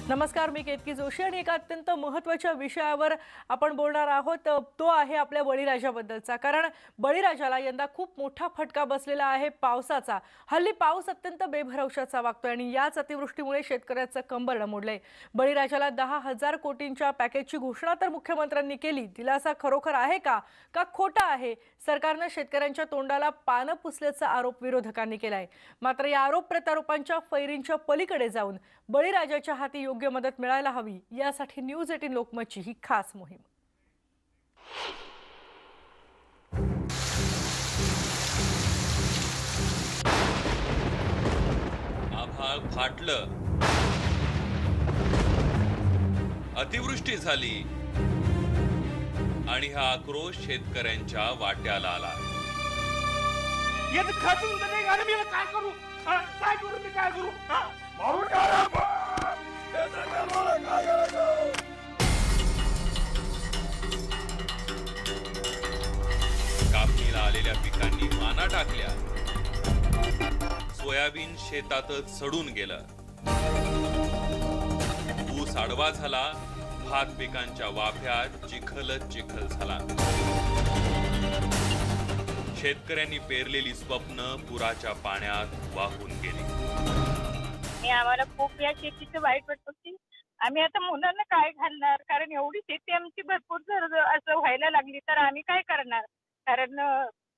नमस्कार, मी केतकी जोशी आणि एका अत्यंत महत्त्वाच्या विषयावर आपण बोलणार आहोत। तो आहे आपल्या बळीराजाबद्दलचा। कारण बळीराजाला यंदा खूप मोठा फटका बसलेला आहे पावसाचा। हल्ली पाऊस अत्यंत बेभरवशाचा वागतोय आणि याच अतिवृष्टीमुळे शेतकऱ्याचं कंबरडं मोडलंय। बळीराजाला 10,000 कोटींच्या पॅकेजची घोषणा तर मुख्यमंत्र्यांनी केली। दिलासा खरोखर आहे का खोटा आहे? सरकारने शेतकऱ्यांच्या तोंडाला पानं पुसल्याचा आरोप विरोधकांनी केलाय। मात्र या आरोप प्रत्यारोपांच्या फैरींच्या पलीकडे जाऊन बळीराजाच्या हाती योग्य मदत मिळायला हवी, यासाठी न्यूज 18 लोकमतची ही खास मोहीम। आभाळ फाटलं, अतिवृष्टी झाली आणि हा आक्रोश शेतकऱ्यांच्या वाट्याला आला। खातून नाही गाणं, मी काय करू? काय करू? मी काय करू? कापणीला आलेल्या पिकांनी माना टाकल्या, सोयाबीन शेतातच सडून गेलं, ऊस आडवा झाला, भात पिकांच्या वाफ्यात चिखलच चिखल झाला। शेतकऱ्यांनी पेरलेली स्वप्न पुराच्या पाण्यात वाहून गेली। आम्हाला खूप या शेतीचं वाईट वाटतं की आम्ही आता मुलांना काय घालणार, कारण एवढी शेती आमची भरपूर जर असं व्हायला लागली तर आम्ही काय करणार। कारण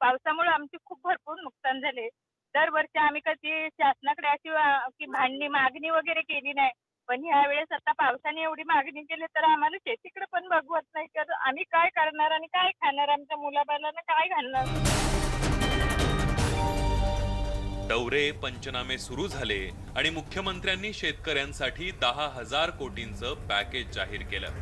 पावसामुळे आमची खूप भरपूर नुकसान झाले। दरवर्षी आम्ही कधी शासनाकडे अशी की मागणी वगैरे केली नाही, पण ह्या वेळेस आता पावसाने एवढी मागणी केली तर आम्हाला शेतीकडे पण बघवत नाही, तर आम्ही काय करणार आणि काय खाणार, आमच्या मुलाबाळांना काय घालणार। दौरे पंचनामे सुरू झाले आणि मुख्यमंत्र्यांनी शेतकऱ्यांसाठी 10,000 कोटींचं पॅकेज जाहीर केलं।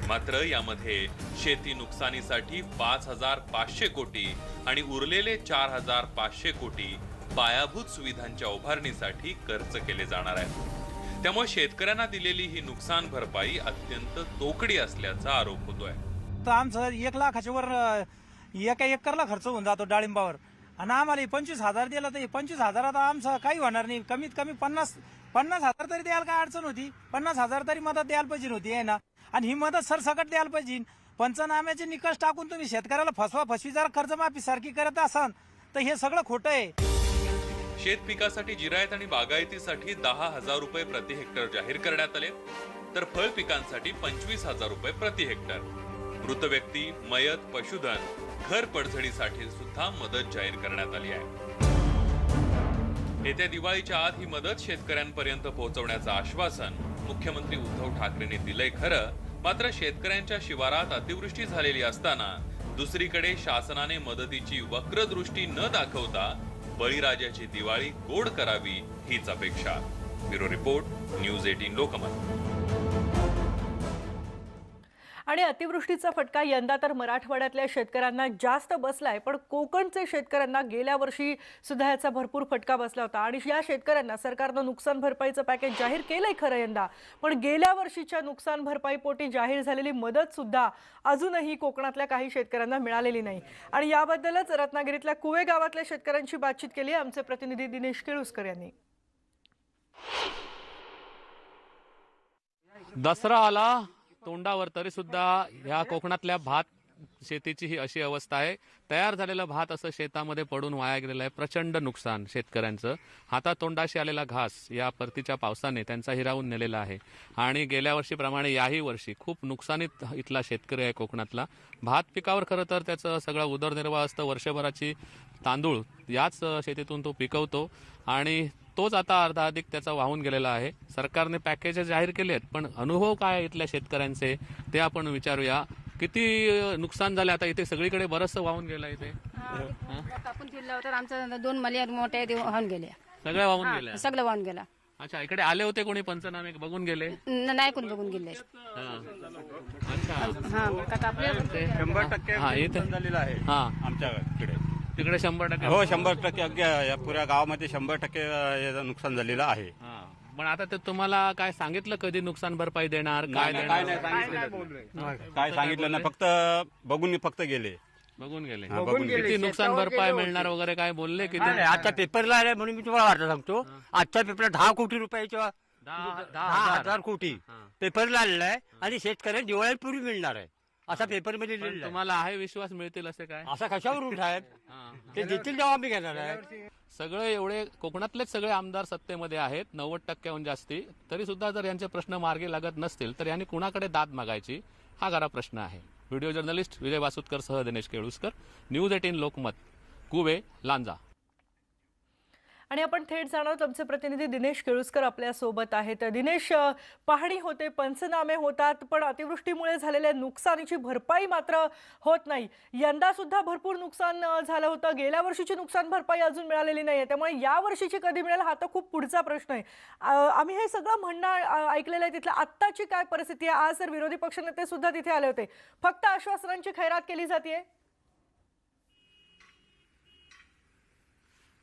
मात्र यामध्ये शेती नुकसानीसाठी 5,500 कोटी आणि उरलेले 4,500 कोटी पायाभूत सुविधांच्या उभारणीसाठी खर्च केले जाणार आहेत। त्यामुळे शेतकऱ्यांना दिलेली ही नुकसान भरपाई अत्यंत तोकडी असल्याचा आरोप होतोय। तर आमचं 1 लाखाच्या वर एका एकरला खर्च होऊन जातो डाळिंबावर, आणि आम्हाला 25,000 दिला तर 25,000 आमचं काही होणार नाही। कमीत कमी 50,000 तरी द्यायला काय अडचण होती? 50,000 तरी मदत द्यायला पाहिजे होती आहे ना, आणि ही मदत सरसकट द्यायला पाहिजे। पंचनाम्याचे निकष टाकून तुम्ही शेतकऱ्याला फसवी जर कर्जमाफी सारखी करत असाल तर हे सगळं खोटं आहे। शेत पिकासाठी जिरायत आणि बागायतीसाठी 10,000 रुपये प्रति हेक्टर जाहीर करण्यात आले, तर फळ पिकांसाठी 25,000 रुपये प्रति हेक्टर। मृत व्यक्ती, मयत, पशुधन, घर पडझडीसाठी सुद्धा मदत जाहीर करण्यात आली आहे। येत्या दिवाळीच्या आत ही मदत शेतकऱ्यांपर्यंत पोहोचवण्याचं आश्वासन मुख्यमंत्री उद्धव ठाकरेंनी दिलंय खरं, मात्र शेतकऱ्यांच्या शिवारात अतिवृष्टी झालेली असताना दुसरीकडे शासनाने मदतीची वक्रदृष्टी न दाखवता बळीराजाची दिवाळी गोड करावी हीच अपेक्षा। Bureau report, news 18 Lokmat. आणि अतिवृष्टीचा फटका यंदा तर मराठवाड्यातल्या शेतकऱ्यांना जास्त बसलाय, पण कोकणचे शेतकऱ्यांना गेल्या वर्षी सुद्धा याचा भरपूर फटका बसला होता। आणि या शेतकऱ्यांना सरकारनं नुकसान भरपाईचं पॅकेज जाहीर केलंय खरं यंदा, पण गेल्या वर्षीच्या नुकसान भरपाईपोटी जाहीर झालेली मदत सुद्धा अजूनही कोकणातल्या काही शेतकऱ्यांना मिळालेली नाही। आणि याबद्दलच रत्नागिरीतल्या कुवे गावातल्या शेतकऱ्यांशी बातचीत केली आमचे प्रतिनिधी दिनेश केळुसकर यांनी। दसरा आला तोंडावर तरी सुद्धा ह्या कोकणातल्या भात शेतीची ही अशी अवस्था आहे। तयार झालेला भात असं शेतामध्ये पडून वाया गेलेला आहे। प्रचंड नुकसान शेतकऱ्यांचं। हातातोंडाशी आलेला घास या परतीच्या पावसाने त्यांचा हिरावून नेलेला आहे। आणि गेल्या वर्षीप्रमाणे याही वर्षी खूप नुकसानीत इथला शेतकरी आहे कोकणातला। भात पिकावर खरं तर त्याचं सगळा उदरनिर्वाह असतं, वर्षभराची तांदूळ याच शेतीतून तो पिकवतो आणि तोच आता अर्धाधिक त्याचा वाहून गेलेला आहे। सरकारने पॅकेज जाहीर केले आहेत, पण अनुभव काय इथल्या शेतकऱ्यांचे ते आपण विचारूया। किती नुकसान झाले? आता इथे सगळीकडे बरंचसं वाहून गेलं इथे। कापून ठेवलं तर आमचं 2 मले मोठे वाहून गेले, सगळ्या वाहून गेल्या। सगळं वाहून गेला। अच्छा, इकडे आले होते कोणी पंचनामे बघून गेले? नाही कोण बघून गेले। अच्छा, हा काका आपल्या 100% हा इथे झालेलं आहे हा आमच्याकडे। तिकडे 100% हो 100% अगदी या पुऱ्या गावामध्ये 100% याचं नुकसान झालेलं आहे। हा, पण आता ते तुम्हाला काय सांगितलं कधी नुकसान भरपाई देणार काय काय देणार? नाही सांगितलं, काय सांगितलं नाही, फक्त बघून गेले। बघून गेले। हा, बघून गेले। किती नुकसान भरपाई मिळणार वगैरे काय बोलले? किती? आजच्या पेपरला आले म्हणून मी तुम्हाला वाटत सांगतो। आजच्या पेपरला 10 कोटी रुपयाच्या दहा हजार कोटी हा. पेपरला आलेला आहे आणि शेतकऱ्यांना दिवाळीपूर्वी मिळणार आहे असा पेपरमध्ये पण लिहिलेलं आहे. तुम्हाला आहे विश्वास मिळतील असे काय? असा कशावर उठ आहे हा. ते देतील तेव्हा आम्ही घेणार आहे. सगळे एवढे कोकणातलेच सगळे आमदार सत्तेमध्ये आहेत 90%हून जास्ती, तरी सुद्धा जर यांचे प्रश्न मार्गी लागत नसतील तर यांनी कुणाकडे दाद मागायची हा खरा प्रश्न आहे. व्हिडिओ जर्नलिस्ट विजय वासुदकर सह दिनेश केळुसकर, न्यूज 18 लोकमत, कुवे, लांजा. आणि आपण थेट जाणार आहोत. आमचे प्रतिनिधी दिनेश केळुसकर आपल्या सोबत आहेत. दिनेश, पाहणी होते, पंचनामे होतात, पण अतिवृष्टीमुळे झालेल्या नुकसानीची भरपाई मात्र होत नाही. यंदा सुद्धा भरपूर नुकसान झालं होतं. गेल्या वर्षीची नुकसान भरपाई अजून मिळालेली नाहीये, त्यामुळे या वर्षीची कधी मिळेल हा तर खूप पुढचा प्रश्न आहे. आम्ही हे सगळं म्हणणं ऐकलेलं आहे. तिथलं आत्ताची काय परिस्थिती आहे? आज तर विरोधी पक्षनेते सुद्धा तिथे आले होते. फक्त आश्वासनांची खैरात केली जाते.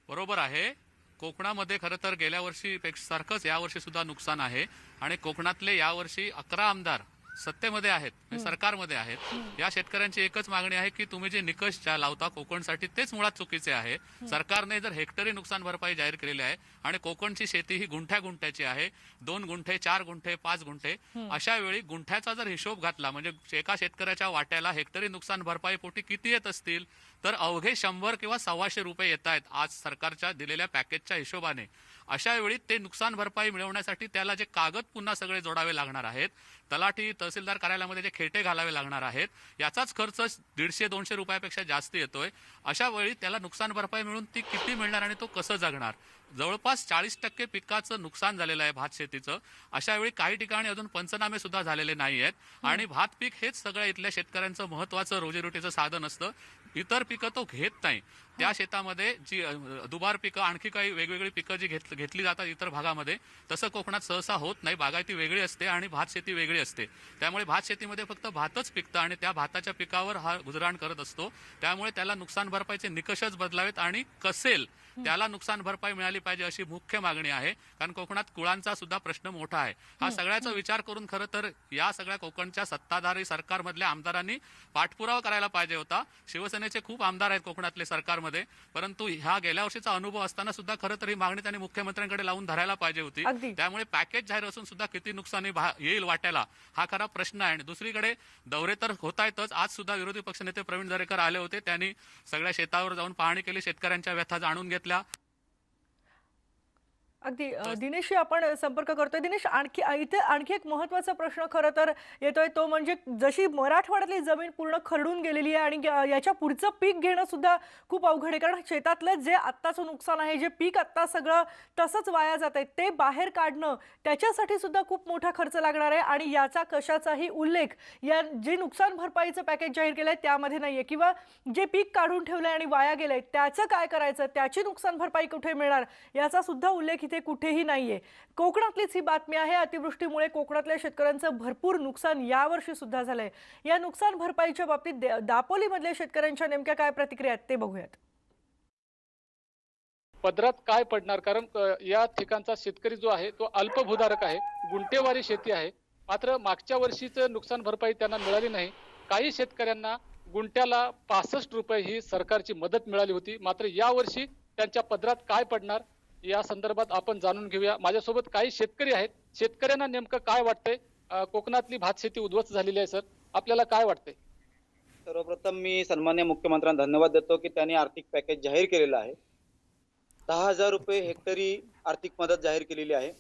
बरोबर आहे. कोकणामध्ये खरं तर गेल्या वर्षीपेक्षा सारखंच यावर्षी सुद्धा नुकसान आहे आणि कोकणातले यावर्षी 11 आमदार सत्तेमध्ये आहेत, म्हणजे सरकारमध्ये आहेत. या शेतकऱ्यांची एकच मागणी आहे की तुम्ही जे निकष ज्या लावता कोकणसाठी तेच मुळात चुकीचे आहे. सरकारने जर हेक्टरी नुकसान भरपाई जाहीर केलेली आहे आणि कोकणची शेती ही गुंठ्याची आहे, 2 गुंठे, 4 गुंठे, 5 गुंठे, अशा वेळी गुंठ्याचा जर हिशोब घातला म्हणजे एका शेतकऱ्याच्या वाट्याला हेक्टरी नुकसान भरपाई पोटी किती येत असतील तर अवघे 100 किंवा 125 रुपये येत आहेत आज सरकारच्या दिलेल्या पॅकेजच्या हिशोबाने. अशा वेळी ते नुकसान भरपाई मिळवण्यासाठी त्याला जे कागद पुन्हा सगळे जोडावे लागणार आहेत, तलाठी तहसीलदार कार्यालयामध्ये जे खेटे घालावे लागणार आहेत, याचाच खर्च 150-200 रुपयापेक्षा जास्त येतोय. अशा वेळी त्याला नुकसान भरपाई मिळून ती किती मिळणार आणि तो कसं जगणार? जवळपास 40% पिकाचं नुकसान झालेलं आहे भात शेतीचं. अशा वेळी काही ठिकाणी अजून पंचनामे सुद्धा झालेले नाही आहेत आणि भात पीक हेच सगळ्या इथल्या शेतकऱ्यांचं महत्वाचं रोजीरोटीचं साधन असतं. इतर पिकं तो घेत नाही. त्या शेतामध्ये जी दुबार पिकं, आणखी काही वेगवेगळी पिकं जी घेतली जातात इतर भागामध्ये, तसं कोकणात सहसा होत नाही. बागायती वेगळी असते आणि भात शेती वेगळी असते. त्यामुळे भात शेतीमध्ये फक्त भातच पिकतं आणि त्या भाताच्या पिकावर हा गुजराण करत असतो. त्यामुळे त्याला नुकसान भरपाईचे निकषच बदलावेत आणि कसेल त्याला नुकसान भरपाई मिळाली पाहिजे अशी मुख्य मागणी आहे. कारण कोकणात कुळांचा सुद्धा प्रश्न मोठा आहे. हा सगळ्याचा विचार करून खरं तर या सगळ्या कोकणच्या सत्ताधारी सरकारमधल्या आमदारांनी पाठपुरावा करायला पाहिजे होता. शिवसेनेचे खूप आमदार आहेत कोकणातले सरकारमध्ये, परंतु ह्या गेल्या वर्षीचा अनुभव असताना सुद्धा खरं तर ही मागणी त्यांनी मुख्यमंत्र्यांकडे लावून धरायला पाहिजे होती. त्यामुळे पॅकेज जाहीर असून सुद्धा किती नुकसानी येईल वाट्याला हा खरा प्रश्न आहे. आणि दुसरीकडे दौरे तर होत आहेतच. आज सुद्धा विरोधी पक्षनेते प्रवीण दरेकर आले होते. त्यांनी सगळ्या शेतावर जाऊन पाहणी केली, शेतकऱ्यांच्या व्यथा जाणून घेतल्या. अगदी दिनेशशी आपण संपर्क करतोय. दिनेश, इथे आणखी एक महत्त्वाचा प्रश्न खरं तर येतोय, तो म्हणजे जशी मराठवाड्यातली जमीन पूर्ण खरडून गेलेली आहे आणि याच्या पुढचं पीक घेणं सुद्धा खूप अवघड आहे. कारण शेतातलं जे आत्ताचं नुकसान आहे, जे पीक आत्ता सगळं तसंच वाया जात आहे, ते बाहेर काढणं त्याच्यासाठी सुद्धा खूप मोठा खर्च लागणार आहे आणि याचा कशाचाही उल्लेख या जे नुकसान भरपाईचं पॅकेज जाहीर केलंय त्यामध्ये नाहीये. किंवा जे पीक काढून ठेवलंय आणि वाया गेलंय त्याचं काय करायचं, त्याची नुकसान भरपाई कुठे मिळणार याचा सुद्धा उल्लेख ते कुठेही नाहीये. कोकणातलीच ही बातमी आहे. अतिवृष्टीमुळे कोकणातल्या शेतकऱ्यांचं भरपूर नुकसान यावर्षी सुद्धा झालंय. या नुकसान भरपाईच्या बाबतीत दापोलीमधल्या शेतकऱ्यांच्या नेमक्या काय प्रतिक्रिया आहेत ते बघूयात. पदरात काय पडणार, कारण या ठिकाणचा शेतकरी जो आहे तो अल्पभूधारक आहे, गुंठेवारी शेती आहे. मात्र मागच्या वर्षीचं नुकसान भरपाई त्यांना मिळाली नाही. काही शेतकऱ्यांना गुंठ्याला 65 रुपये ही सरकारची मदत मिळाली होती. मात्र यावर्षी त्यांच्या पदरात काय पडणार या संदर्भात आपण जाणून घेऊया. माझ्यासोबत काही शेतकरी आहेत. शेतकऱ्यांना नेमकं काय वाटतंय? कोकणातली भात शेती उद्ध्वस्त झालेली आहे. सर, आपल्याला काय वाटतंय? सर्वप्रथम मी सन्मान्य मुख्यमंत्र्यांना धन्यवाद देतो की त्यांनी आर्थिक पॅकेज जाहीर केलेलं आहे. 10,000 रुपये हेक्टरी आर्थिक मदत जाहीर केलेली आहे.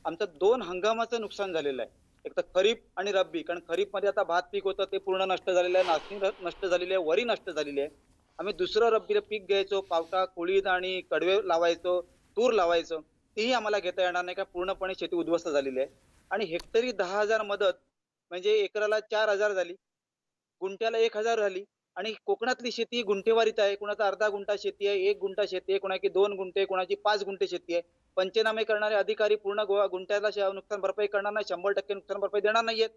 आमचं 2 हंगामाचं नुकसान झालेलं आहे. एक तर खरीप आणि रब्बी. कारण खरीप मध्ये आता भात पीक होतं ते पूर्ण नष्ट झालेलं आहे, नाचणी नष्ट झालेली आहे, वरी नष्ट झालेली आहे. आम्ही दुसरं रब्बीला पीक घ्यायचो, पावटा, कुळीद आणि कडवे लावायचो, तूर लावायचं, तेही आम्हाला घेता येणार नाही का पूर्णपणे शेती उद्ध्वस्त झालेली आहे. आणि हेक्टरी 10,000 मदत म्हणजे एकराला 4,000 झाली, गुंठ्याला 1,000 झाली. आणि कोकणातली शेती गुंठेवारीत आहे. कोणाचा अर्धा गुंठा शेती आहे, 1 गुंठा शेती आहे, कोणाची 2 गुंठे, कोणाची 5 गुंठे शेती आहे. पंचनामे करणारे अधिकारी पूर्ण गुंठ्याला नुकसान भरपाई करणार नाही, 100% नुकसान भरपाई देणार नाहीयेत.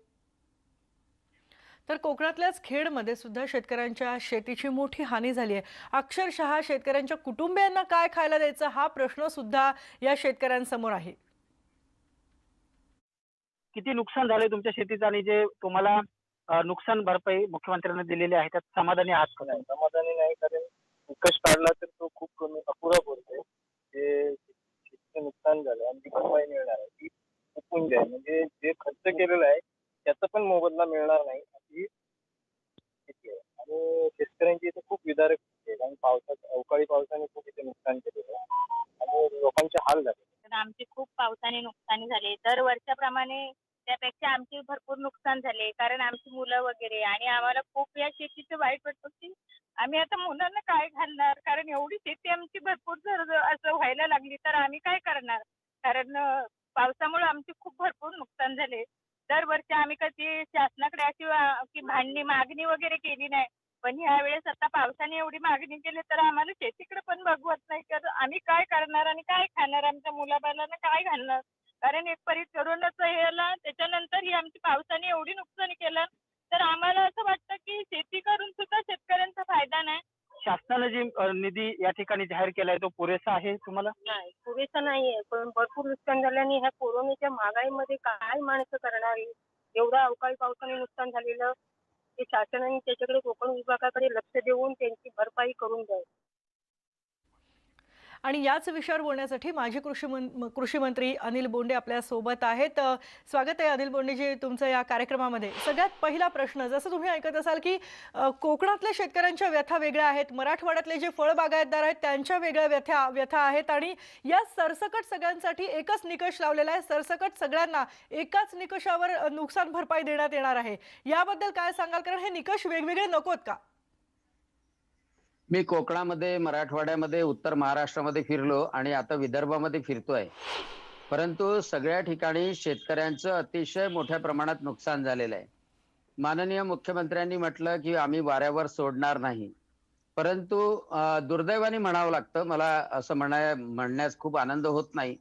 तर कोकणातल्याच खेडमध्ये सुद्धा शेतकऱ्यांच्या शेतीची मोठी हानी झाली आहे. अक्षरशः शेतकऱ्यांच्या कुटुंबियांना काय खायला द्यायचं हा प्रश्न सुद्धा या शेतकऱ्यांसमोर आहे. किती नुकसान झालंय तुमच्या शेतीचं आणि जे तुम्हाला नुकसान भरपाई मुख्यमंत्र्यांनी दिलेली आहे त्यात समाधानी आहात का? समाधानी नाही, कारण निकष काढला तर तो खूप कमी अपुरा बोलतोय. जे शेतीचं नुकसान झालं आणि ती भरपाई मिळणार आहे ती चुकून जाईल, म्हणजे जे खर्च केलेला आहे त्याचा पण मोबदला मिळणार नाही अशी स्थिती आहे. आणि शेतकऱ्यांची इथे खूप विदारक स्थिती आहे, कारण अवकाळी पावसाने खूप इथे नुकसान केलेलं आहे आणि लोकांचे हाल झाले. तर आमची खूप पावसाने नुकसानी झाली. दर वर्षाप्रमाणे त्यापेक्षा आमचे भरपूर नुकसान झाले. कारण आमची मुलं वगैरे आणि आम्हाला खूप या शेतीचं वाईट वाटतं की आम्ही आता मुलांना काय घालणार? कारण एवढी शेती आमची भरपूर जर असं व्हायला लागली तर आम्ही काय करणार? कारण पावसामुळे आमचे खूप भरपूर नुकसान झाले. दरवर्षी आम्ही कधी शासनाकडे अशी की मागणी वगैरे केली नाही. पण ह्यावेळेस आता पावसाने एवढी मागणी केली तर आम्हाला शेतीकडे पण बघवत नाही. तर आम्ही काय करणार आणि काय खाणार? आमच्या मुलाबाळांना काय घालणार? कारण एक परी करोनाचं हे आला त्याच्यानंतर ही आमची पावसाने एवढी नुकसान केलं तर आम्हाला असं वाटतं की शेती करून सुद्धा शेतकऱ्यांचा फायदा नाही. शासनाने जी निधी या ठिकाणी जाहीर केलाय तो पुरेसा आहे तुम्हाला? नाही पुरेसा नाहीये, पण भरपूर नुकसान झाल्याने ह्या कोरोनाच्या महागाईमध्ये काय माणसं करणार आहे? एवढं अवकाळी पावसाने नुकसान झालेलं ते शासनाने त्याच्याकडे कोकण विभागाकडे लक्ष देऊन त्यांची भरपाई करून द्यावी. आणि याच विषयावर बोलण्यासाठी माजी कृषी मंत्री अनिल बोंडे आपल्या सोबत आहेत. स्वागत आहे अनिल बोंडेजी तुमचं या कार्यक्रमामध्ये. सगळ्यात पहिला प्रश्न, जसं तुम्ही ऐकत असाल की कोकणातल्या शेतकऱ्यांच्या व्यथा वेगळ्या आहेत, मराठवाड्यातले जे फळबागायतदार आहेत त्यांच्या वेगळ्या व्यथा आहेत आणि या सरसकट सगळ्यांसाठी एकच निकष लावलेला आहे. सरसकट सगळ्यांना एकाच निकषावर नुकसान भरपाई देण्यात येणार आहे. याबद्दल काय सांगाल? कारण हे निकष वेगवेगळे नकोत का? मी कोकणामध्ये, मराठवाड्यामध्ये, उत्तर महाराष्ट्रामध्ये फिरलो आणि आता विदर्भामध्ये फिरतोय. परंतु सगळ्या ठिकाणी शेतकऱ्यांचं अतिशय मोठ्या प्रमाणात नुकसान झालेलं आहे. माननीय मुख्यमंत्र्यांनी म्हटलं की आम्ही वाऱ्यावर सोडणार नाही. परंतु दुर्दैवाने म्हणावं लागतं, मला असं म्हणण्यास खूप आनंद होत नाही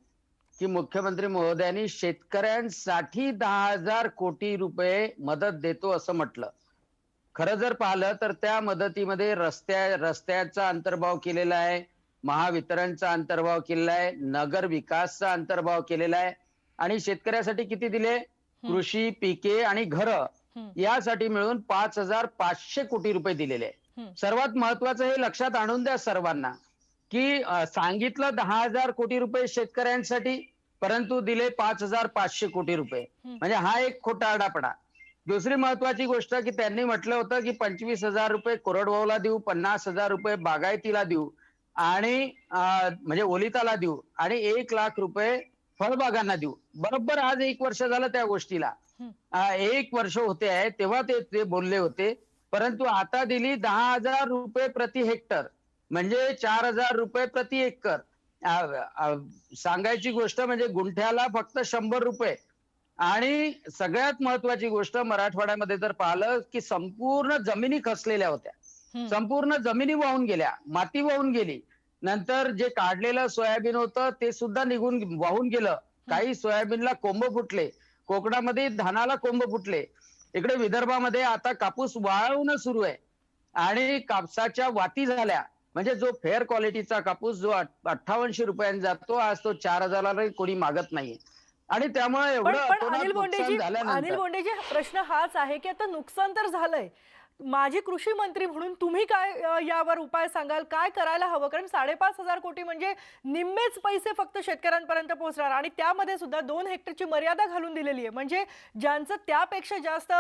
की मुख्यमंत्री महोदयांनी शेतकऱ्यांसाठी 10,000 कोटी रुपये मदत देतो असं म्हटलं. खरं जर पाहिलं तर त्या मदतीमध्ये रस्त्याचा अंतर्भाव केलेला आहे, महावितरणचा अंतर्भाव केलेला आहे, नगर विकासचा अंतर्भाव केलेला आहे आणि शेतकऱ्यासाठी किती दिले? कृषी, पिके आणि घरं यासाठी मिळून 5,500 कोटी रुपये दिलेले आहे. सर्वात महत्वाचं हे लक्षात आणून द्या सर्वांना की सांगितलं 10,000 कोटी रुपये शेतकऱ्यांसाठी, परंतु दिले 5,500 कोटी रुपये. म्हणजे हा एक खोटारडापणा. दुसरी महत्वाची गोष्ट की त्यांनी म्हटलं होतं की 25,000 रुपये कोरडवाहूला देऊ, 50,000 रुपये बागायतीला देऊ आणि म्हणजे ओलिताला देऊ आणि 1,00,000 रुपये फळबागांना देऊ. बरोबर आज 1 वर्ष झालं त्या गोष्टीला. 1 वर्ष होते आहे तेव्हा ते बोलले होते. परंतु आता दिली 10,000 रुपये प्रति हेक्टर, म्हणजे 4,000 रुपये प्रति एकर. सांगायची गोष्ट म्हणजे गुंठ्याला फक्त 100 रुपये. आणि सगळ्यात महत्वाची गोष्ट मराठवाड्यामध्ये जर पाहिलं की संपूर्ण जमिनी खचलेल्या होत्या, संपूर्ण जमिनी वाहून गेल्या, माती वाहून गेली. नंतर जे काढलेलं सोयाबीन होतं ते सुद्धा वाहून गेलं. काही सोयाबीनला कोंब फुटले, कोकणामध्ये धानाला कोंब फुटले. इकडे विदर्भामध्ये आता कापूस वाळवणं सुरू आहे आणि कापसाच्या वाती झाल्या. म्हणजे जो फेअर क्वालिटीचा कापूस जो 5800 रुपयांनी जातो आज तो 4,000ला कोणी मागत नाहीये. आणि त्यामुळे एवढं अनिल बोंडेजी प्रश्न हाच आहे की आता नुकसान तर झालंय, माजी कृषी मंत्री म्हणून तुम्ही काय यावर उपाय सांगाल? काय करायला हवं? कारण 5,500 कोटी म्हणजे निम्मेच पैसे फक्त शेतकऱ्यांपर्यंत पोहोचणार आणि त्यामध्ये सुद्धा 2 हेक्टरची मर्यादा घालून दिलेली आहे. म्हणजे ज्यांचं त्यापेक्षा जास्त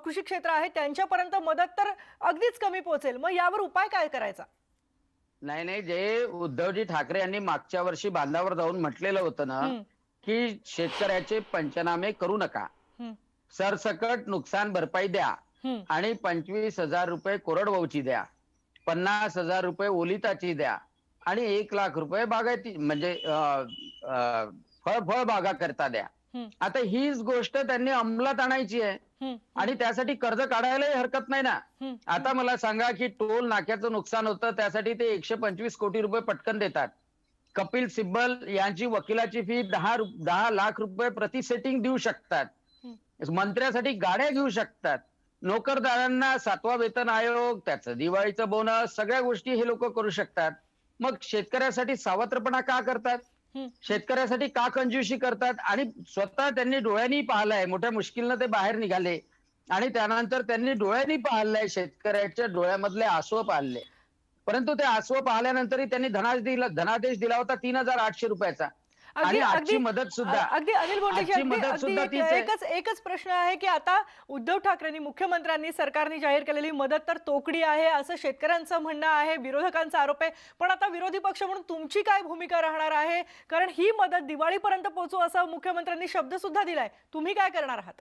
कृषी क्षेत्र आहे त्यांच्यापर्यंत मदत तर अगदीच कमी पोहोचेल. मग यावर उपाय काय करायचा? नाही, जे उद्धवजी ठाकरे यांनी मागच्या वर्षी बांधावर जाऊन म्हटलेलं होतं ना की शेतकऱ्याचे पंचनामे करू नका, सरसकट नुकसान भरपाई द्या आणि 25,000 रुपये कोरडवाहूची द्या, 50,000 रुपये ओलिताची द्या आणि 1,00,000 रुपये बागायती म्हणजे फळबागा करता द्या. आता हीच गोष्ट त्यांनी अंमलात आणायची आहे आणि त्यासाठी कर्ज काढायलाही हरकत नाही ना. आता मला सांगा की टोल नाक्याचं नुकसान होतं त्यासाठी ते 125 कोटी रुपये पटकन देतात. कपिल सिब्बल यांची वकिलाची फी 10 लाख रुपये प्रति सेटिंग देऊ शकतात. मंत्र्यासाठी गाड्या घेऊ शकतात. नोकरदारांना 7वा वेतन आयोग, त्याचं दिवाळीचं बोनस, सगळ्या गोष्टी हे लोक करू शकतात. मग शेतकऱ्यासाठी सावत्रपणा का करतात? शेतकऱ्यासाठी का कंजूसी करतात? आणि स्वतः त्यांनी डोळ्यांनी पाहिलंय, मोठ्या मुश्किलनं ते बाहेर निघाले आणि त्यानंतर त्यांनी डोळ्यांनी पाहिलंय, शेतकऱ्याच्या डोळ्यामधले आसव पाहिले. परंतु ते आसव पाहिल्यानंतरही त्यांनी धनादेश दिला होता 3,800 रुपयाचा. आणि आजची मदत सुद्धा अगदी अनिल बोंडेजी, आजची अगदी मदत सुद्धा अगदी तीच आहे. एकच प्रश्न आहे की आता उद्धव ठाकरेंनी, मुख्यमंत्र्यांनी, सरकारने जाहीर केलेली मदत तर तोकडी आहे असं शेतकऱ्यांचं म्हणणं आहे, विरोधकांचा आरोप आहे. पण आता विरोधी पक्ष म्हणून तुमची काय भूमिका राहणार आहे? कारण ही मदत दिवाळीपर्यंत पोहोचू असा मुख्यमंत्र्यांनी शब्द सुद्धा दिलाय. तुम्ही काय करणार आहात?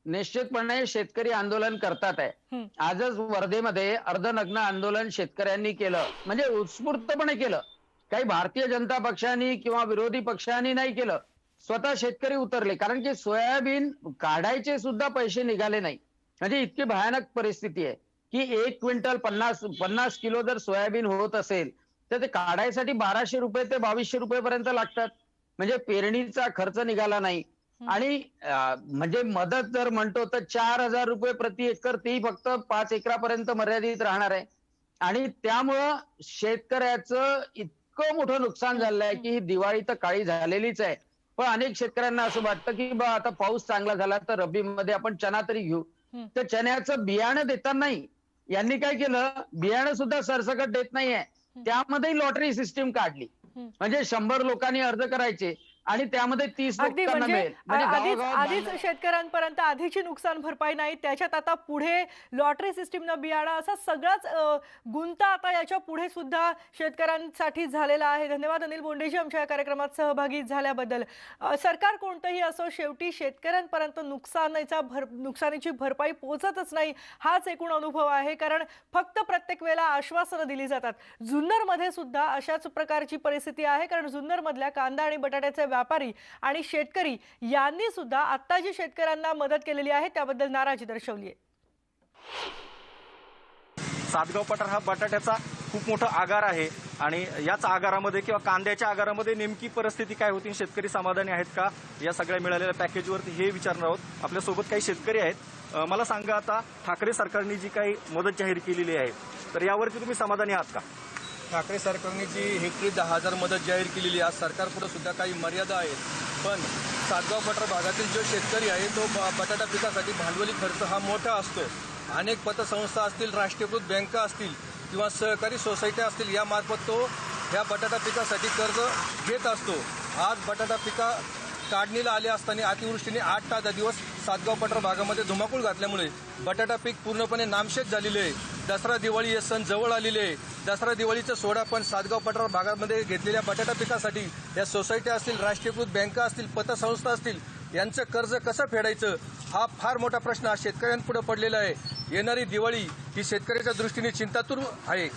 निश्चितपणे शेतकरी आंदोलन करतात आहे. आजच वर्धेमध्ये अर्धनग्न आंदोलन शेतकऱ्यांनी केलं, म्हणजे उत्स्फूर्तपणे केलं. काही भारतीय जनता पक्षाने किंवा विरोधी पक्षांनी नाही केलं, स्वतः शेतकरी उतरले. कारण की सोयाबीन काढायचे सुद्धा पैसे निघाले नाही. म्हणजे इतकी भयानक परिस्थिती आहे की 1 क्विंटल 50 किलो जर सोयाबीन होत असेल तर ते काढायसाठी 1200 रुपये ते 2200 रुपयेपर्यंत लागतात. म्हणजे पेरणीचा खर्च निघाला नाही. आणि म्हणजे मदत जर म्हणतो तर 4000 रुपये प्रति एकर, ती फक्त 5 एकरापर्यंत मर्यादित राहणार आहे. आणि त्यामुळं शेतकऱ्याचं इतकं मोठं नुकसान झालेलं आहे की ही दिवाळी तर काळी झालेलीच आहे. पण अनेक शेतकऱ्यांना असं वाटतं की बा आता पाऊस चांगला झाला तर रब्बीमध्ये आपण चना तरी घेऊ. तर चण्याचं बियाणं देतानाही यांनी काय केलं, बियाणं सुद्धा सरसकट देत नाहीये. त्यामध्ये लॉटरी सिस्टीम काढली. म्हणजे 100 लोकांनी अर्ज करायचे आणि त्यामध्ये 30 अगदी लोकांना म्हणजे मिळेल. म्हणजे गावागावात आधीच शेतकऱ्यांपर्यंत आधीची नुकसान भरपाई नाही, त्याच्यात आता पुढे लॉटरी सिस्टीमनं बियाणं, असा सगळाच गुंता आता याच्या पुढे सुद्धा शेतकऱ्यांसाठी झालेला आहे. धन्यवाद अनिल बोंडेजी आमच्या या कार्यक्रमात सहभागी झाल्याबद्दल. सरकार कोणतंही असो, शेवटी शेतकऱ्यांपर्यंत नुकसानीची भरपाई पोहोचतच नाही, हाच एकूण अनुभव आहे. कारण फक्त प्रत्येक वेळेला आश्वासनं दिली जातात. जुन्नरमध्ये सुद्धा अशाच प्रकारची परिस्थिती आहे. कारण जुन्नरमधल्या कांदा आणि बटाट्याचे व्यापारी आणि शेतकरी यांनी सुद्धा आता जी शेतकऱ्यांना मदत केलेली आहे त्याबद्दल नाराजी दर्शवली आहे. सातगाव पठार हा बटाट्याचा खूप मोठा आगार आहे आणि याच आगारामध्ये किंवा कांद्याच्या आगारामध्ये नेमकी परिस्थिती काय होती, शेतकरी समाधानी आहेत का या सगळ्या मिळालेल्या पॅकेजवरती, हे विचारणार आहोत. आपल्यासोबत काही शेतकरी आहेत. मला सांगा, आता ठाकरे सरकारने जी काही मदत जाहीर केलेली आहे तर यावरती तुम्ही समाधानी आहात का? ठाकरे सरकारने जी हेक्टरी 10,000 मदत जाहीर केलेली आहे, आज सरकारपुढे सुद्धा काही मर्यादा आहेत. पण सातगाव पठार भागातील जो शेतकरी आहे तो बटाटा पिकासाठी भांडवली खर्च हा मोठा असतो. अनेक पतसंस्था असतील, राष्ट्रीयकृत बँका असतील किंवा सहकारी सोसायट्या असतील, यामार्फत तो ह्या बटाटा पिकासाठी कर्ज घेत असतो. आज बटाटा पिका काढणीला आले असताना अतिवृष्टीने 8 ते 10 दिवस सातगाव पठार भागामध्ये धुमाकूळ घातल्यामुळे बटाटा पीक पूर्णपणे नामशेष झालेले आहे. दसरा दिवाळी हे सण जवळ आलेले आहे. दसरा दिवाळीचं सोडा पण सातगाव पठार भागामध्ये घेतलेल्या बटाटा पिकासाठी या सोसायट्या असतील, राष्ट्रीयकृत बँका असतील, पतसंस्था असतील, यांचं कर्ज कसं फेडायचं हा फार मोठा प्रश्न आज शेतकऱ्यांपुढे पडलेला आहे. येणारी दिवाळी ही शेतकऱ्याच्या दृष्टीने चिंतातूर आहे.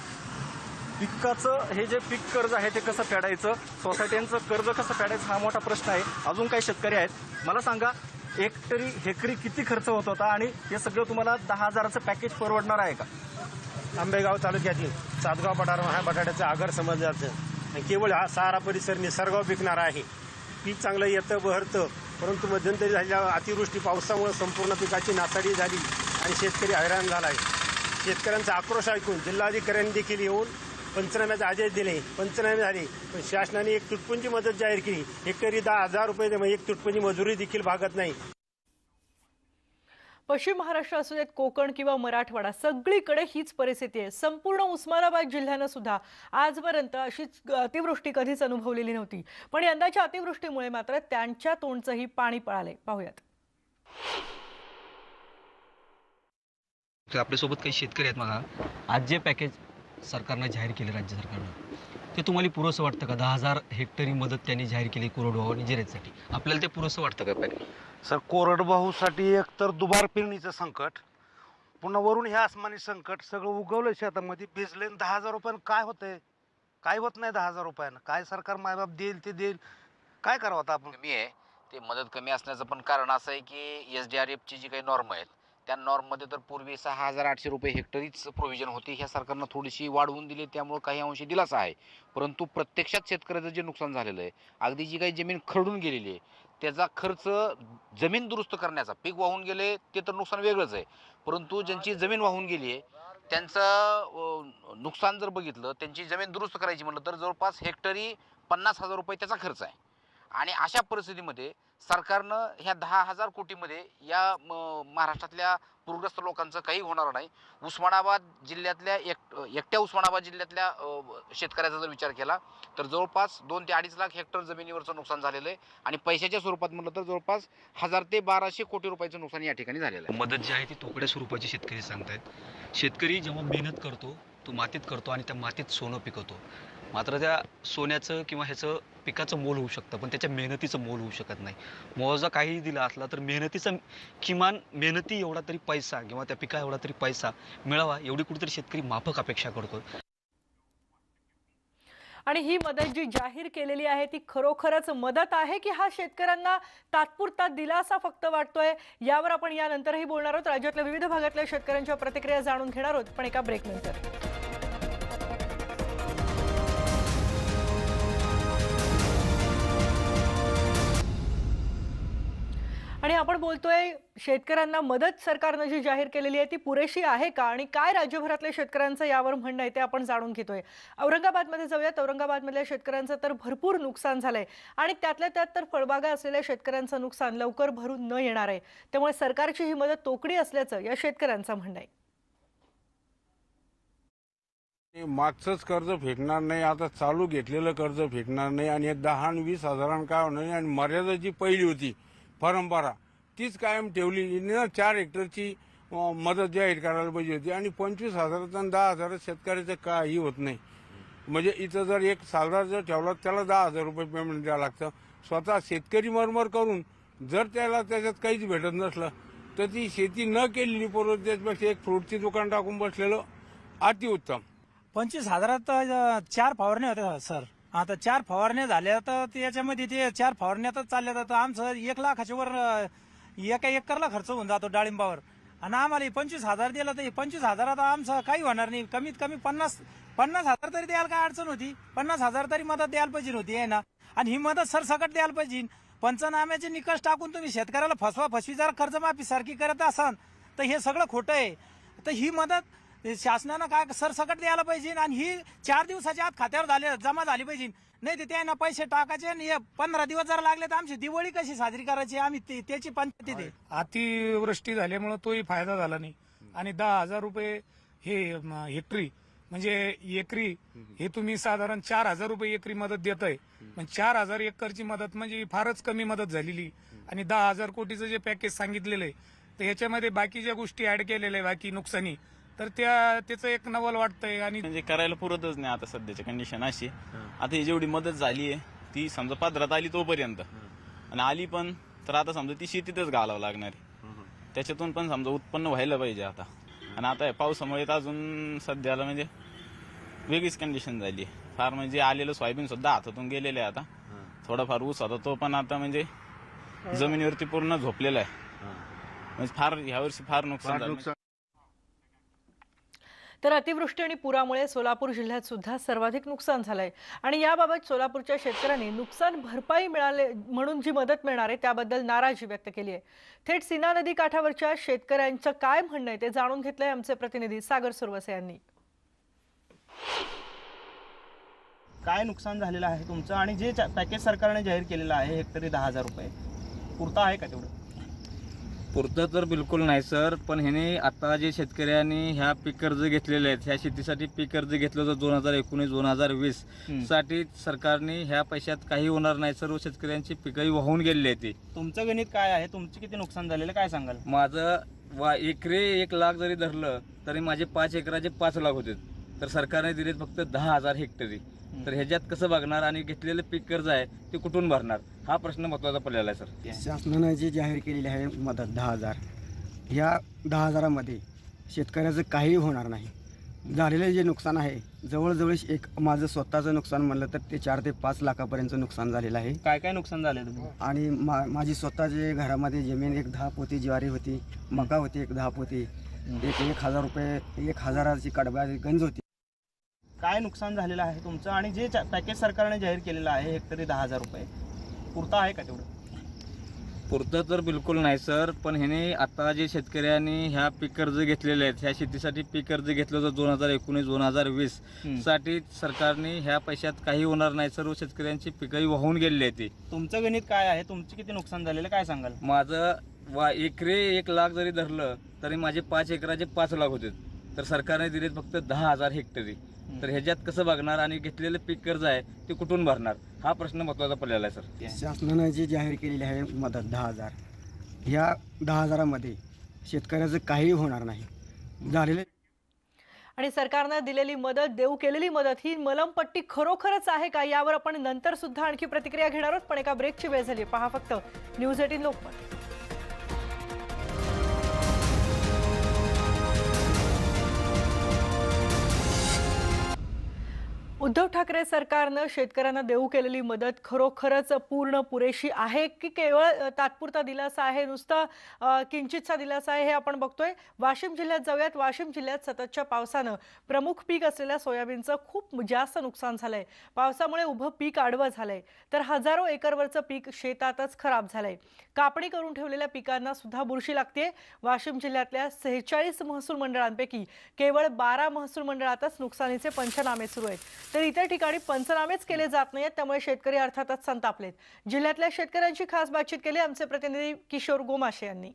पिकाचं हे जे पीक कर्ज आहे ते कसं फेडायचं, सोसायट्यांचं कर्ज कसं फेडायचं हा मोठा प्रश्न आहे. अजून काही शेतकरी आहेत. मला सांगा, हेक्टरी किती खर्च होत होता आणि हे सगळं तुम्हाला 10,000चं पॅकेज परवडणार आहे का? आंबेगाव तालुक्यातील सातगाव पठार हा बटाट्याचा आगार समजला जातं. केवळ हा सारा परिसर निसर्गावर पिकणार आहे. पीक चांगलं येतं, बहरतं, परंतु मध्यंतरी झालेल्या अतिवृष्टी पावसामुळे संपूर्ण पिकाची नासाडी झाली आणि शेतकरी हैराण झाला आहे. शेतकऱ्यांचा आक्रोश ऐकून जिल्हाधिकाऱ्यांनी देखील येऊन पंचनाम्याचे आदेश दिले. पंचनामे झाले, पण शासनाने एक तुटपुंजी मदत जाहीर केली. हेक्टरी 10,000 रुपये, एक तुटपुंजी मजुरी देखील भागत नाही. पश्चिम महाराष्ट्र असू देत, कोकण किंवा मराठवाडा, सगळीकडे हीच परिस्थिती आहे. संपूर्ण उस्मानाबाद जिल्ह्यानं सुद्धा आजपर्यंत अशीच अतिवृष्टी कधीच अनुभवलेली नव्हती. पण यंदाच्या अतिवृष्टीमुळे मात्र त्यांच्या तोंडचंही पाणी पळाले. पाहूयात. आपल्यासोबत काही शेतकरी आहेत. बघा, आज जे पॅकेज सरकारनं जाहीर केले, राज्य सरकारनं, ते तुम्हाला पुरेसं वाटतं का? 10,000 हेक्टरी मदत त्यांनी जाहीर केली कोरडवाहू आणि जिरेसाठी. आपल्याला ते पुरेसं वाटतं का पॅकेज? सर, कोरडवाहूसाठी एक तर दुबार पेरणीचं संकट, पुन्हा वरून हे आसमानी संकट, सगळं उगवलं शेतामध्ये, भिजले. 10,000 रुपयानं काय होतंय? काय होत नाही 10,000 रुपयानं. काय सरकार मायबाप देईल ते देईल, काय करावं आता आपण? कमी आहे ते मदत कमी असण्याचं पण कारण असं आहे की SDRF ची जी काही नॉर्म आहेत त्या नॉर्ममध्ये तर पूर्वी 6,800 रुपये हेक्टरीच प्रोव्हिजन होती. ह्या सरकारनं थोडीशी वाढवून दिली, त्यामुळे काही अंशी दिलासा आहे. परंतु प्रत्यक्षात शेतकऱ्याचं जे नुकसान झालेलं आहे, अगदी जी काही जमीन खरडून गेलेली आहे त्याचा खर्च जमीन दुरुस्त करण्याचा, पीक वाहून गेले ते तर नुकसान वेगळंच आहे, परंतु ज्यांची जमीन वाहून गेली आहे त्यांचं नुकसान जर बघितलं, त्यांची जमीन दुरुस्त करायची म्हटलं तर जवळपास हेक्टरी 50,000 रुपये त्याचा खर्च आहे. आणि अशा परिस्थितीमध्ये सरकारनं ह्या 10,000 कोटीमध्ये या महाराष्ट्रातल्या पूरग्रस्त लोकांचं काही होणार नाही. उस्मानाबाद जिल्ह्यातल्या एकट्या उस्मानाबाद जिल्ह्यातल्या शेतकऱ्याचा जर विचार केला तर जवळपास 2 ते 2.5 लाख हेक्टर जमिनीवरचं नुकसान झालेलं आहे आणि पैशाच्या स्वरूपात म्हटलं तर जवळपास 1000 ते 1200 कोटी रुपयाचं नुकसान या ठिकाणी झालेलं आहे. मदत जी आहे ती तोकड्या स्वरूपाची शेतकरी सांगतायत. शेतकरी जेव्हा मेहनत करतो तो मातीत करतो आणि त्या मातीत सोनं पिकवतो. मात्र त्या सोन्याचं किंवा ह्याचं पिकाचं मोल होऊ शकतं पण त्याच्या मेहनतीचं मोल होऊ शकत नाही. मुआवजा काही दिला असला तर मेहनतीचा किमान मेहनती एवढा तरी पैसा किंवा त्या पिका एवढा तरी पैसा मिळावा एवढी कुठेतरी शेतकरी माफक अपेक्षा करतो. आणि ही मदत जी जाहीर केलेली आहे ती खरोखरच मदत आहे की हा शेतकऱ्यांना तात्पुरता दिलासा फक्त वाटतोय, यावर आपण यानंतरही बोलणार आहोत. राज्यातल्या विविध भागातल्या शेतकऱ्यांच्या प्रतिक्रिया जाणून घेणार आहोत पण एका ब्रेक नंतर. आणि आपण बोलतोय शेतकऱ्यांना मदत सरकारने जी जाहीर केलेली आहे ती पुरेशी आहे का आणि काय राज्यभरातल्या शेतकऱ्यांचं यावर म्हणणं आहे ते आपण जाणून घेतोय. औरंगाबादमध्ये जाऊयात. औरंगाबादमधल्या शेतकऱ्यांचं तर भरपूर नुकसान झालंय आणि त्यातल्या त्यात तर फळबागा असलेल्या शेतकऱ्यांचं नुकसान लवकर भरून न येणार आहे. त्यामुळे सरकारची ही मदत तोकडी असल्याचं या शेतकऱ्यांचं म्हणणं आहे. मागचंच कर्ज फेडणार नाही, आता चालू घेतलेलं कर्ज फेडणार नाही आणि 10 आणि 20 हजारांना काय होणार नाही. आणि मर्यादा जी पहिली होती परंपरा तीच कायम ठेवली. 4 हेक्टरची मदत जाहीर करायला पाहिजे होती आणि 25,000 आणि 10,000 शेतकऱ्याचं काही होत नाही. म्हणजे इथं जर एक सालदार जर ठेवला त्याला 10,000 रुपये पेमेंट द्यावं लागतं. स्वतः शेतकरी मरमर करून जर त्याला त्याच्यात काहीच भेटत नसलं तर ती शेती न केलेली परवडते. त्याच्यापेक्षा एक फ्रूटची दुकान टाकून बसलेलं अतिउत्तम. 25,000 4 फवारण्या होत्या सर. आता 4 फवारण्या झाल्या तर त्याच्यामध्ये ते 4 फवारण्यातच चालल्या जातं. आमचं 1 लाखाच्या वर एका एकरला खर्च होऊन जातो डाळिंबावर आणि आम्हाला 25,000 दिला तर 25,000 आमचं काही होणार नाही. कमीत कमी 50,000 तरी द्यायला काय अडचण होती. 50,000 तरी मदत द्यायला पाहिजे होती आहे ना. आणि ही मदत सरसकट द्यायला पाहिजे. पंचनाम्याचे निकष टाकून तुम्ही शेतकऱ्याला फसवी जर कर्जमाफी सारखी करत असाल तर हे सगळं खोटं आहे. तर ही मदत शासनानं काय सरसकट द्यायला पाहिजे आणि ही 4 दिवसाच्या आत खात्यावर जमा झाली पाहिजे. नाही तर त्यांना पैसे टाकायचे आणि 15 दिवस जर लागले तर आमची दिवाळी कशी साजरी करायची आम्ही त्याची पंचायत आहे. अतिवृष्टी झाल्यामुळे तोही फायदा झाला नाही आणि 10,000 रुपये हे हेक्टरी म्हणजे एकरी हे तुम्ही साधारण 4,000 रुपये एकरी मदत देताय. पण 4,000 एकरची मदत म्हणजे फारच कमी मदत झालेली. आणि 10,000 कोटीचं जे पॅकेज सांगितलेलं आहे तर ह्याच्यामध्ये बाकीच्या गोष्टी ऍड केलेल्या आहे बाकी नुकसानी तर त्याचं एक नवल वाटतंय आणि म्हणजे करायला पुरतच नाही आता सध्याची कंडिशन अशी. आता ही जेवढी मदत झाली आहे ती समजा पदरात आली तोपर्यंत आणि आली पण तर आता समजा ती शेतीतच घालावं लागणार आहे. त्याच्यातून पण समजा उत्पन्न व्हायला पाहिजे आता. आणि आता या पावसामुळे तर अजून सध्याला म्हणजे वेगळीच कंडिशन झाली आहे. फार म्हणजे आलेलं सोयाबीन सुद्धा हातातून गेलेलं आहे. आता थोडाफार ऊस होता तो पण आता म्हणजे जमिनीवरती पूर्ण झोपलेला आहे. म्हणजे फार ह्यावर्षी फार नुकसान झालं. तर अतिवृष्टी आणि पुरामुळे सोलापूर जिल्ह्यात सुद्धा सर्वाधिक नुकसान झालंय आणि याबाबत सोलापूरच्या शेतकऱ्यांनी नुकसान भरपाई मिळाले म्हणून जी मदत मिळणार आहे त्याबद्दल नाराजी व्यक्त केली आहे. थेट सीना नदी काठावरच्या शेतकऱ्यांचं काय म्हणणं आहे ते जाणून घेतलंय आमचे प्रतिनिधी सागर सुरवसे यांनी. काय नुकसान झालेलं आहे तुमचं आणि जे पॅकेज सरकारने जाहीर केलेलं आहे हेक्टरी 10,000 रुपये पुरतं आहे का तेवढं? पुरतं तर बिलकुल नाही सर. पण ह्याने आता जे शेतकऱ्यांनी ह्या पीक कर्ज घेतलेले आहेत ह्या शेतीसाठी पीक कर्ज घेतलं होतं 2019-2020 साठी सरकारने ह्या पैशात काही होणार नाही. सर्व शेतकऱ्यांची पिकंही वाहून गेलेली आहेत. ती तुमचं गणित काय आहे? तुमचे किती नुकसान झालेलं काय सांगाल? माझं एकरी 1 लाख जरी धरलं तरी माझे 5 एकराचे 5 लाख होते. तर सरकारने दिलेत फक्त 10,000 हेक्टरी. तर ह्याच्यात कसं बघणार आणि घेतलेलं पीक कर्ज आहे ते कुठून भरणार हा प्रश्न महत्त्वाचा पडलेला आहे सर. शासनाने जे जाहीर केलेली आहे मदत 10,000 ह्या 10,000मध्ये शेतकऱ्याचं काही होणार नाही. झालेलं जे नुकसान आहे जवळजवळ माझं स्वतःचं नुकसान म्हणलं तर ते 4 ते 5 लाखापर्यंतचं नुकसान झालेलं आहे. काय काय नुकसान झालं तुम्ही? आणि माझी स्वतःचे घरामध्ये जमीन 10 पोती ज्वारी होती, मका होती 10 पोती, 1,000 रुपये 1,000ची कडब्याची गंज होती. काय नुकसान झालेलं आहे तुमचं आणि जे पॅकेज सरकारने जाहीर केलेलं आहे हेक्टरी 10,000 रुपये पुरतं आहे का तेवढं? पुरतं तर बिलकुल नाही सर, पण ह्याने आता जे शेतकऱ्यांनी ह्या पीक कर्ज घेतलेले आहेत, ह्या शेतीसाठी पीक कर्ज घेतलं होतं 2019-2020 साठी सरकारने ह्या पैशात काही होणार नाही. सर्व शेतकऱ्यांची पिकंही वाहून गेलेली आहेत. तुमचं गणित काय आहे? तुमचे किती नुकसान झालेलं काय सांगाल? माझं एकरी 1 लाख जरी धरलं तरी माझे 5 एकराचे 5 लाख होते, तर सरकारने दिले फक्त 10,000 हेक्टरी. तर ह्याच्यात कसं बघणार आणि घेतलेलं पीक कर्ज आहे ते कुठून भरणार, हा प्रश्न महत्त्वाचा पडलेला आहे सर. शासनानं जी जाहीर केलेली आहे मदत 10,000, ह्या 10,000मध्ये शेतकऱ्याचं काही होणार नाही. झालेले आणि सरकारनं दिलेली मदत, देऊ केलेली मदत ही मलमपट्टी खरोखरच आहे का, यावर आपण नंतर सुद्धा आणखी प्रतिक्रिया घेणार आहोत. पण एका ब्रेकची वेळ झाली. पहा फक्त न्यूज 18 लोकमत. उद्धव ठाकरे सरकारनं शेतकऱ्यांना देऊ केलेली मदत खरोखरच पूर्ण पुरेशी आहे की केवळ तात्पुरता दिलासा आहे, नुसतं किंचितसा दिलासा आहे, हे आपण बघतोय. वाशिम जिल्ह्यात जाऊयात. वाशिम जिल्ह्यात सततच्या पावसानं प्रमुख पीक असलेल्या सोयाबीनचं खूप जास्त नुकसान झालंय. पावसामुळे उभं पीक आडवं झालंय, तर हजारो एकरवरचं पीक शेतातच खराब झालंय. कापणी करून ठेवलेल्या पिकांना सुद्धा बुरशी लागते. वाशिम जिल्ह्यातल्या 46 महसूल मंडळांपैकी केवळ 12 महसूल मंडळातच नुकसानीचे पंचनामे सुरू आहेत, तर इतर ठिकाणी पंचनामेच केले जात नाहीत. त्यामुळे शेतकरी अर्थातच संतापलेत. जिल्ह्यातल्या शेतकऱ्यांची खास बातचीत केली आमचे प्रतिनिधी किशोर गोमाशे यांनी.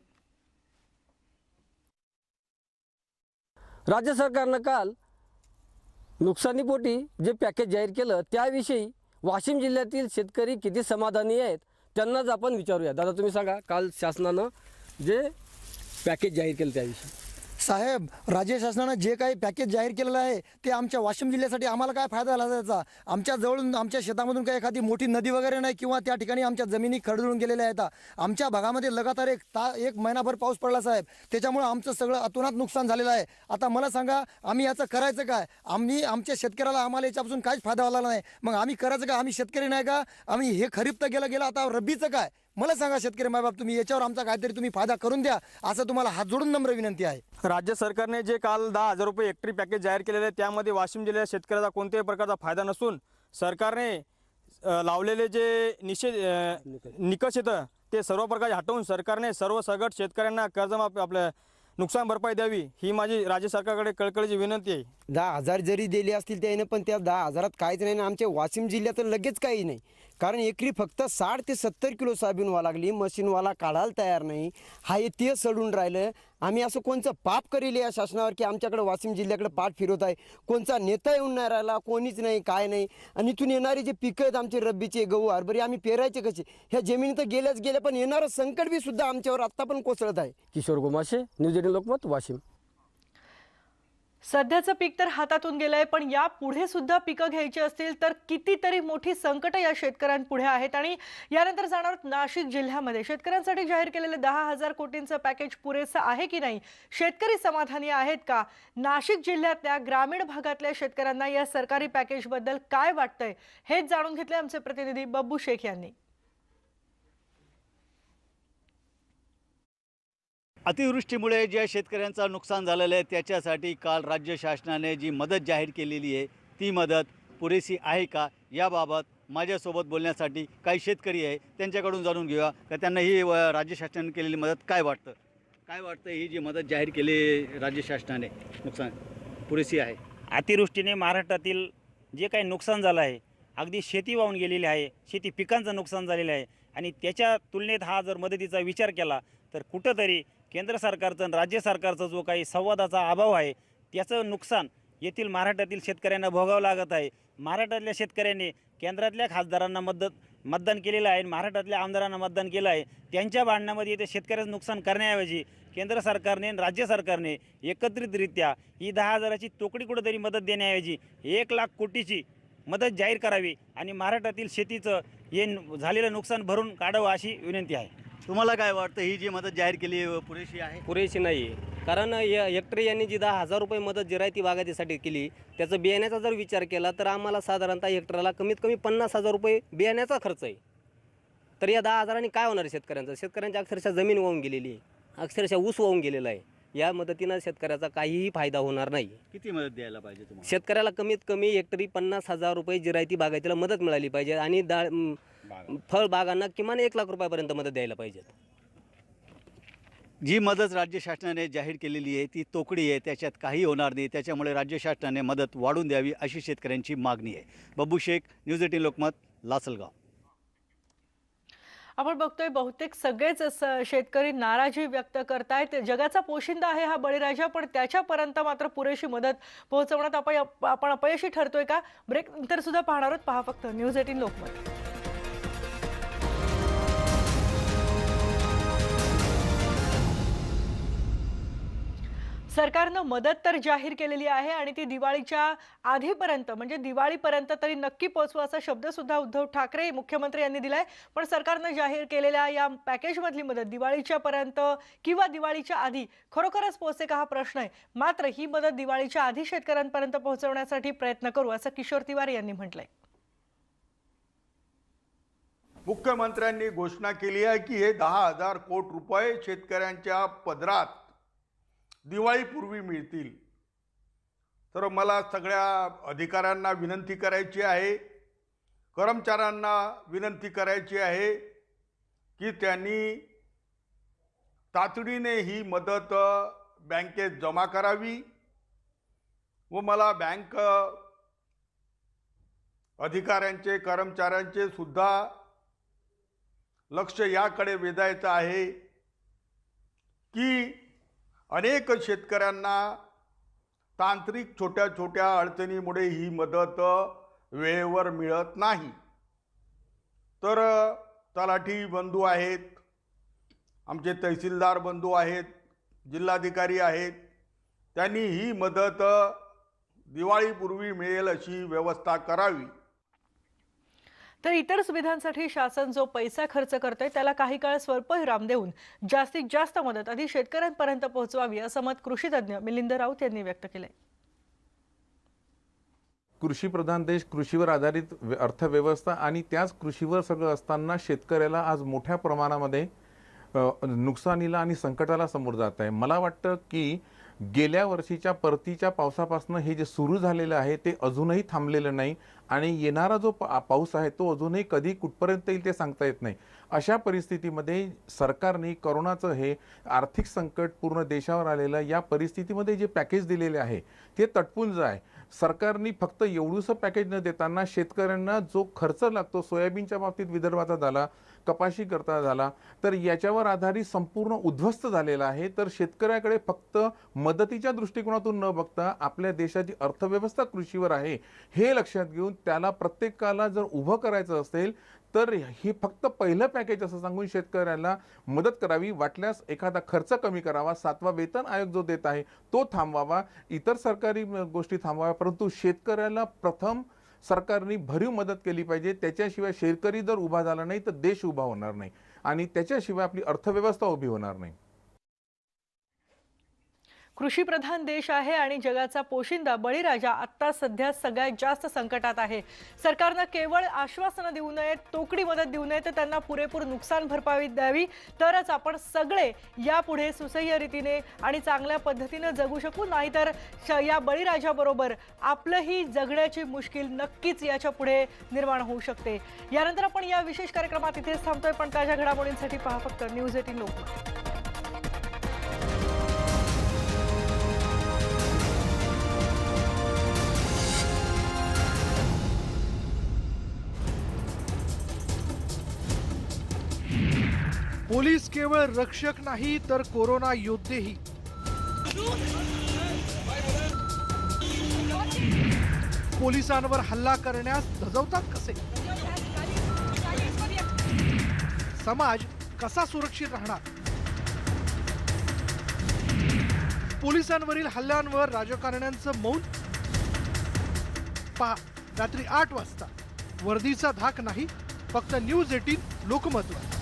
राज्य सरकारनं काल नुकसानीपोटी जे पॅकेज जाहीर केलं त्याविषयी वाशिम जिल्ह्यातील शेतकरी किती समाधानी आहेत त्यांनाच आपण विचारूया. दादा, तुम्ही सांगा, काल शासनानं जे पॅकेज जाहीर केलं त्याविषयी. साहेब, राज्य शासनानं जे काही पॅकेज जाहीर केलेलं आहे ते आमच्या वाशिम जिल्ह्यासाठी आम्हाला काय फायदा झाला त्याचा? आमच्या जवळून, आमच्या शेतामधून काही एखादी मोठी नदी वगैरे नाही किंवा त्या ठिकाणी आमच्या जमिनी खरडून गेलेल्या आहेत. आमच्या भागामध्ये लगातार एक महिनाभर पाऊस पडला साहेब, त्याच्यामुळे आमचं सगळं अतोनात नुकसान झालेलं आहे. आता मला सांगा, आम्ही याचं करायचं काय? आमच्या शेतकऱ्याला आम्हाला याच्यापासून काहीच फायदा झाला नाही, मग आम्ही करायचं काय? आम्ही शेतकरी नाही का? आम्ही हे खरीप तर गेलं आता रब्बीचं काय? मला सांगा शेतकरी मायबाप, तुम्ही याच्यावर आमचा काहीतरी तुम्ही फायदा करून द्या, असं तुम्हाला हात जोडून नम्र विनंती आहे. राज्य सरकारने जे काल 10,000 रुपये हेक्टरी पॅकेज जाहीर केलेले आहे त्यामध्ये वाशिम जिल्ह्यात शेतकऱ्याचा कोणत्याही प्रकारचा फायदा नसून सरकारने लावलेले जे निकष येतं ते सर्व प्रकार हटवून सरकारने सर्व सगट शेतकऱ्यांना कर्जमाफी, आपल्या नुकसान भरपाई द्यावी, ही माझी राज्य सरकारकडे कळकळीची विनंती आहे. 10,000 जरी दिले असतील त्याने, पण त्या 10,000त काहीच नाही. आमच्या वाशिम जिल्ह्यात लगेच काही नाही, कारण एकरी फक्त 60 ते 70 किलो सोयाबीन व्हावं लागली. मशीनवाला काढायला तयार नाही, हा ते सडून राहिलं. आम्ही असं कोणचं पाप करेल या शासनावर की आमच्याकडे वाशिम जिल्ह्याकडे पाठ फिरवत आहे? कोणचा नेता येऊन नाही राहिला, कोणीच नाही, काय नाही. आणि इथून येणारे जे पिकं आहेत आमचे रब्बीचे, गहू हरभरे, आम्ही पेरायचे कसे? ह्या जमिनी तर गेल्याच गेल्या, पण येणारं संकट बी सुद्धा आमच्यावर आत्ता पण कोसळत आहे. किशोर गोमाशे, न्यूज 18 लोकमत, वाशिम. सध्याचं पीक तर हातातून गेलंय, पण या पुढे सुद्धा पिकं घ्यायची असतील तर कितीतरी मोठी संकट या शेतकऱ्यांपुढे आहेत. आणि यानंतर जाणार नाशिक जिल्ह्यामध्ये शेतकऱ्यांसाठी जाहीर केलेले 10,000 कोटींचं पॅकेज पुरेसं आहे की नाही, शेतकरी समाधानी आहेत का, नाशिक जिल्ह्यातल्या ग्रामीण भागातल्या शेतकऱ्यांना या सरकारी पॅकेजबद्दल काय वाटतंय, हेच जाणून घेतले आमचे प्रतिनिधी बब्बू शेख यांनी. अतिवृष्टीमुळे ज्या शेतकऱ्यांचं नुकसान झालेलं आहे त्याच्यासाठी काल राज्य शासनाने जी मदत जाहीर केलेली आहे ती मदत पुरेशी आहे का, याबाबत माझ्यासोबत बोलण्यासाठी काही शेतकरी आहे, त्यांच्याकडून जाणून घेऊया का त्यांना ही राज्य शासनाने केलेली मदत काय वाटतं ही जी मदत जाहीर केली राज्य शासनाने नुकसान पुरेशी आहे? अतिवृष्टीने महाराष्ट्रातील जे काही नुकसान झालं आहे, अगदी शेती वाहून गेलेली आहे, शेती पिकांचं नुकसान झालेलं आहे. आणि त्याच्या तुलनेत हा जर मदतीचा विचार केला तर कुठंतरी केंद्र सरकारचं आणि राज्य सरकारचा जो काही संवादाचा अभाव आहे त्याचं नुकसान येथील महाराष्ट्रातील शेतकऱ्यांना भोगावं लागत आहे. महाराष्ट्रातल्या शेतकऱ्यांनी केंद्रातल्या खासदारांना मतदान केलेलं आहे, महाराष्ट्रातल्या आमदारांना मतदान केलं आहे. त्यांच्या भांडणामध्ये ते शेतकऱ्याचं नुकसान करण्याऐवजी केंद्र सरकारने आणि राज्य सरकारने एकत्रितरित्या ही 10,000ची तोकडी कुठंतरी मदत देण्याऐवजी 1 लाख कोटीची मदत जाहीर करावी आणि महाराष्ट्रातील शेतीचं हे झालेलं नुकसान भरून काढावं अशी विनंती आहे. तुम्हाला काय वाटतं ही जी मदत जाहीर केली पुरेशी आहे? पुरेशी नाही, कारण हेक्टरी यांनी जी 10,000 रुपये मदत जिरायती बागायतीसाठी केली त्याचं बियाण्याचा जर विचार केला तर आम्हाला साधारणतः हेक्टरला कमीत कमी 50,000 रुपये बियाण्याचा खर्च आहे. तर या 10,000नी काय होणार आहे शेतकऱ्यांचं? शेतकऱ्यांची अक्षरशः जमीन वाहून गेलेली आहे, अक्षरशः ऊस वाहून गेलेला आहे. या मदतीनं शेतकऱ्याचा काहीही फायदा होणार नाही. किती मदत द्यायला पाहिजे तुम्हाला? शेतकऱ्याला कमीत कमी हेक्टरी 50,000 रुपये जिरायती बागायतीला मदत मिळाली पाहिजे आणि फळबागांना किमान 1 लाख रुपयापर्यंत मदत द्यायला पाहिजे. जी मदत राज्य शासनाने जाहीर केलेली आहे ती तोकडी आहे, त्याच्यात काही होणार नाही. त्याच्यामुळे राज्य शासनाने मदत वाढवून द्यावी अशी शेतकऱ्यांची मागणी आहे. बब्बू शेख, न्यूज 18 लोकमत, लासलगाव. आपण बघतोय बहुतेक सगळेच शेतकरी नाराजी व्यक्त करतायत. जगाचा पोशिंदा आहे हा बळीराजा, पण त्याच्यापर्यंत मात्र पुरेशी मदत पोहोचवण्यात आपण अपयशी ठरतोय का? ब्रेक नंतर सुद्धा पाहणार आहोत. पहा फक्त न्यूज 18 लोकमत. सरकारनं मदत तर जाहीर केलेली आहे आणि ती दिवाळीच्या आधीपर्यंत म्हणजे दिवाळीपर्यंत तरी नक्की पोहोचवा असा शब्द सुद्धा उद्धव ठाकरे मुख्यमंत्री यांनी दिलाय. पण सरकारनं जाहीर केलेल्या या पॅकेजमधली मदत दिवाळीच्या पर्यंत किंवा दिवाळीच्या आधी खरोखरच पोहोचते का हा प्रश्न आहे. मात्र ही मदत दिवाळीच्या आधी शेतकऱ्यांपर्यंत पोहोचवण्यासाठी प्रयत्न करू असं किशोर तिवारी यांनी म्हटलंय. मुख्यमंत्र्यांनी घोषणा केली आहे की हे 10,000 कोटी रुपये शेतकऱ्यांच्या पदरात दिवाळीपूर्वी मिळतील. तर मला सगळ्या अधिकाऱ्यांना विनंती करायची आहे, कर्मचाऱ्यांना विनंती करायची आहे की त्यांनी तातडीने ही मदत बँकेत जमा करावी व मला बँक अधिकाऱ्यांचे कर्मचाऱ्यांचे सुद्धा लक्ष याकडे वेधायचं आहे की अनेक शेतकऱ्यांना तांत्रिक छोट्या छोट्या अडचणीमुळे ही मदत वेळेवर मिळत नाही. तर तलाठी बंधू आहेत, आमचे तहसीलदार बंधू आहेत, जिल्हाधिकारी आहेत, त्यांनी ही मदत दिवाळीपूर्वी मिळेल अशी व्यवस्था करावी. तर इतर सुविधांसाठी शासन जो पैसा खर्च करतोय त्याला काही काळ स्वल्पविराम देऊन जास्तीत जास्त मदत आधी शेतकऱ्यांपर्यंत पोहोचवावी असं मत कृषी तज्ञ मिलिंद राऊत यांनी व्यक्त केलंय. कृषी प्रधान देश, कृषीवर आधारित अर्थव्यवस्था आणि त्याच कृषीवर सगळं असताना शेतकऱ्याला आज मोठ्या प्रमाणामध्ये नुकसानीला आणि संकटाला समोर जात आहे. मला वाटतं की गेल्या वर्षीच्या परतीच्या पावसापासून हे जे सुरू झालेलं आहे ते अजूनही थांबलेलं नाही आणि येणारा जो पाऊस आहे तो अजूनही कधी कुठपर्यंत येईल ते सांगता येत नाही. अशा परिस्थितीमध्ये सरकारने कोरोनाचं हे आर्थिक संकट पूर्ण देशावर आलेलं या परिस्थितीमध्ये जे पॅकेज दिलेले आहे ते तटपुंज आहे. सरकारने फक्त एवढंसं पॅकेज न देताना शेतकऱ्यांना जो खर्च लागतो, सोयाबीनच्या बाबतीत विदर्भाचा झाला, कपाशी करता झाला, तर याच्यावर आधारित संपूर्ण उद्ध्वस्त झालेला आहे. तर शेतकऱ्याकडे फक्त मदतीच्या दृष्टिकोनातून न बघता आपल्या देशाची अर्थव्यवस्था कृषीवर आहे हे लक्षात घेऊन त्याला प्रत्येकाला जर उभं करायचं असेल तर हे फक्त पहिलं पॅकेज असं सांगून शेतकऱ्याला मदत करावी. वाटल्यास एखादा खर्च कमी करावा, 7वा वेतन आयोग जो देत आहे तो थांबवावा, इतर सरकारी गोष्टी थांबवाव्या, परंतु शेतकऱ्याला प्रथम सरकारने भरीव मदत केली पाहिजे. त्याच्याशिवाय शेतकरी जर उभा झाला नाही तर देश उभा होणार नाही आणि त्याच्याशिवाय आपली अर्थव्यवस्था उभी होणार नाही. कृषी प्रधान देश आहे आणि जगाचा पोशिंदा बळीराजा आता सध्या सगळ्यात जास्त संकटात आहे. सरकारनं केवळ आश्वासनं देऊ नयेत, तोकडी मदत देऊ नये, तर त्यांना पुरेपूर नुकसान भरपाई द्यावी. तरच आपण सगळे यापुढे सुसह्य रीतीने आणि चांगल्या पद्धतीने जगू शकू. नाहीतर या बळीराजाबरोबर आपलंही जगण्याची मुश्किल नक्कीच याच्या पुढे निर्माण होऊ शकते. यानंतर आपण या विशेष कार्यक्रमात इथेच थांबतोय, पण ताज्या घडामोडींसाठी पहा फक्त न्यूज 18 लोकमत. पोलीस केवळ रक्षक नाही तर कोरोना योद्धेही. पोलिसांवर हल्ला करण्यास धजवतात कसे? समाज कसा सुरक्षित राहणार? पोलिसांवरील हल्ल्यांवर राजकारण्यांचं मौन. पहा रात्री 8 वाजता. वर्दीचा धाक नाही, फक्त न्यूज 18 लोकमतवर.